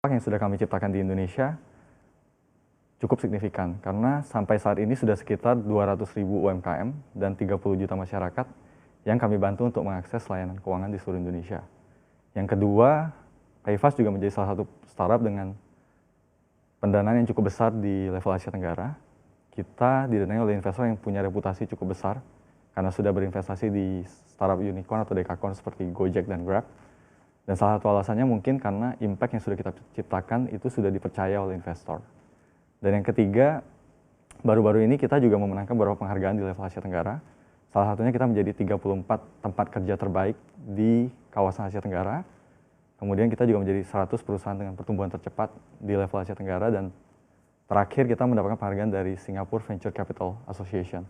Yang sudah kami ciptakan di Indonesia cukup signifikan karena sampai saat ini sudah sekitar 200.000 UMKM dan 30 juta masyarakat yang kami bantu untuk mengakses layanan keuangan di seluruh Indonesia. Yang kedua, PayFast juga menjadi salah satu startup dengan pendanaan yang cukup besar di level Asia Tenggara. Kita didanai oleh investor yang punya reputasi cukup besar karena sudah berinvestasi di startup unicorn atau dekakorn seperti Gojek dan Grab. Dan salah satu alasannya mungkin karena impact yang sudah kita ciptakan itu sudah dipercaya oleh investor. Dan yang ketiga, baru-baru ini kita juga memenangkan beberapa penghargaan di level Asia Tenggara. Salah satunya kita menjadi 34 tempat kerja terbaik di kawasan Asia Tenggara. Kemudian kita juga menjadi 100 perusahaan dengan pertumbuhan tercepat di level Asia Tenggara. Dan terakhir kita mendapatkan penghargaan dari Singapore Venture Capital Association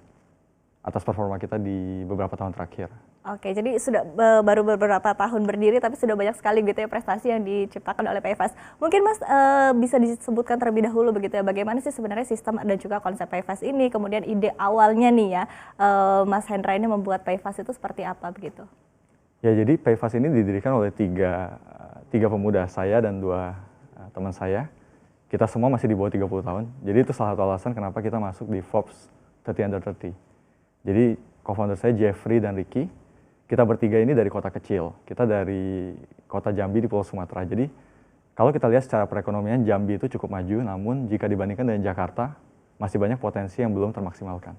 atas performa kita di beberapa tahun terakhir. Oke, jadi sudah baru beberapa tahun berdiri tapi sudah banyak sekali gitu ya prestasi yang diciptakan oleh PayFast. Mungkin Mas bisa disebutkan terlebih dahulu begitu ya, bagaimana sih sebenarnya sistem dan juga konsep PayFast ini, kemudian ide awalnya nih ya, Mas Hendra ini membuat PayFast itu seperti apa begitu? Ya, jadi PayFast ini didirikan oleh tiga pemuda, saya dan dua teman saya. Kita semua masih di bawah 30 tahun, jadi itu salah satu alasan kenapa kita masuk di Forbes 30 Under 30. Jadi co-founder saya Jeffrey dan Ricky, kita bertiga ini dari kota kecil. Kita dari kota Jambi di Pulau Sumatera. Jadi kalau kita lihat secara perekonomian Jambi itu cukup maju, namun jika dibandingkan dengan Jakarta masih banyak potensi yang belum termaksimalkan.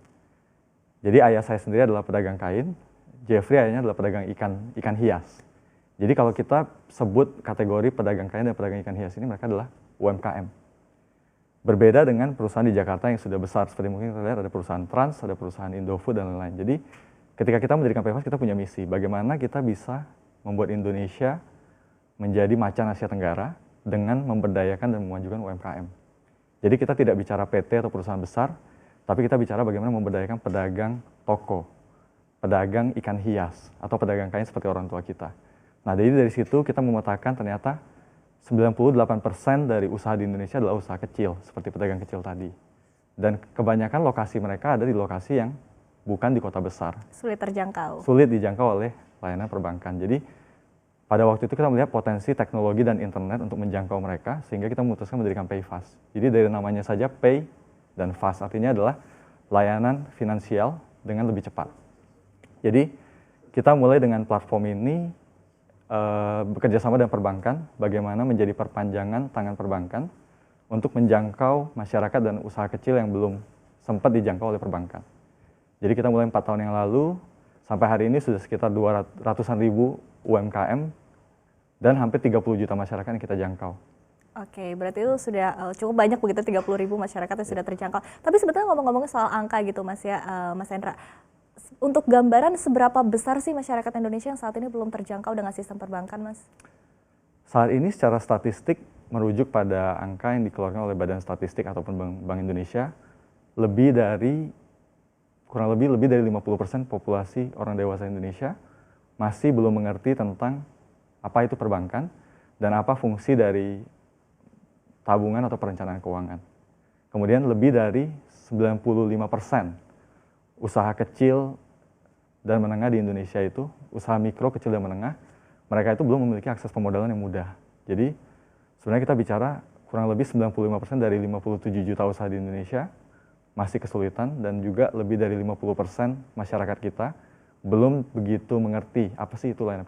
Jadi ayah saya sendiri adalah pedagang kain, Jeffrey ayahnya adalah pedagang ikan hias. Jadi kalau kita sebut kategori pedagang kain dan pedagang ikan hias ini, mereka adalah UMKM. Berbeda dengan perusahaan di Jakarta yang sudah besar, seperti mungkin kita lihat ada perusahaan Trans, ada perusahaan Indofood, dan lain-lain. Jadi ketika kita mendirikan PayFast, kita punya misi, bagaimana kita bisa membuat Indonesia menjadi macan Asia Tenggara dengan memberdayakan dan memajukan UMKM. Jadi kita tidak bicara PT atau perusahaan besar, tapi kita bicara bagaimana memberdayakan pedagang toko, pedagang ikan hias, atau pedagang kain seperti orang tua kita. Nah, jadi dari situ kita memetakan ternyata 98% dari usaha di Indonesia adalah usaha kecil, seperti pedagang kecil tadi. Dan kebanyakan lokasi mereka ada di lokasi yang bukan di kota besar. Sulit terjangkau. Sulit dijangkau oleh layanan perbankan. Jadi pada waktu itu kita melihat potensi teknologi dan internet untuk menjangkau mereka, sehingga kita memutuskan mendirikan PayFast. Jadi dari namanya saja Pay dan Fast, artinya adalah layanan finansial dengan lebih cepat. Jadi kita mulai dengan platform ini, bekerja sama dengan perbankan, bagaimana menjadi perpanjangan tangan perbankan untuk menjangkau masyarakat dan usaha kecil yang belum sempat dijangkau oleh perbankan. Jadi kita mulai 4 tahun yang lalu, sampai hari ini sudah sekitar 200-an ribu UMKM dan hampir 30 juta masyarakat yang kita jangkau. Oke, berarti itu sudah cukup banyak begitu, 30.000 masyarakat yang sudah terjangkau. Tapi sebetulnya ngomong-ngomong soal angka gitu Mas ya, Mas Hendra, untuk gambaran seberapa besar sih masyarakat Indonesia yang saat ini belum terjangkau dengan sistem perbankan, Mas? Saat ini secara statistik merujuk pada angka yang dikeluarkan oleh Badan Statistik ataupun Bank Indonesia, kurang lebih dari 50% populasi orang dewasa Indonesia masih belum mengerti tentang apa itu perbankan dan apa fungsi dari tabungan atau perencanaan keuangan. Kemudian lebih dari 95% usaha kecil dan menengah di Indonesia itu, usaha mikro, kecil dan menengah, mereka itu belum memiliki akses pemodalan yang mudah. Jadi sebenarnya kita bicara kurang lebih 95% dari 57 juta usaha di Indonesia masih kesulitan, dan juga lebih dari 50% masyarakat kita belum begitu mengerti apa sih itu layanan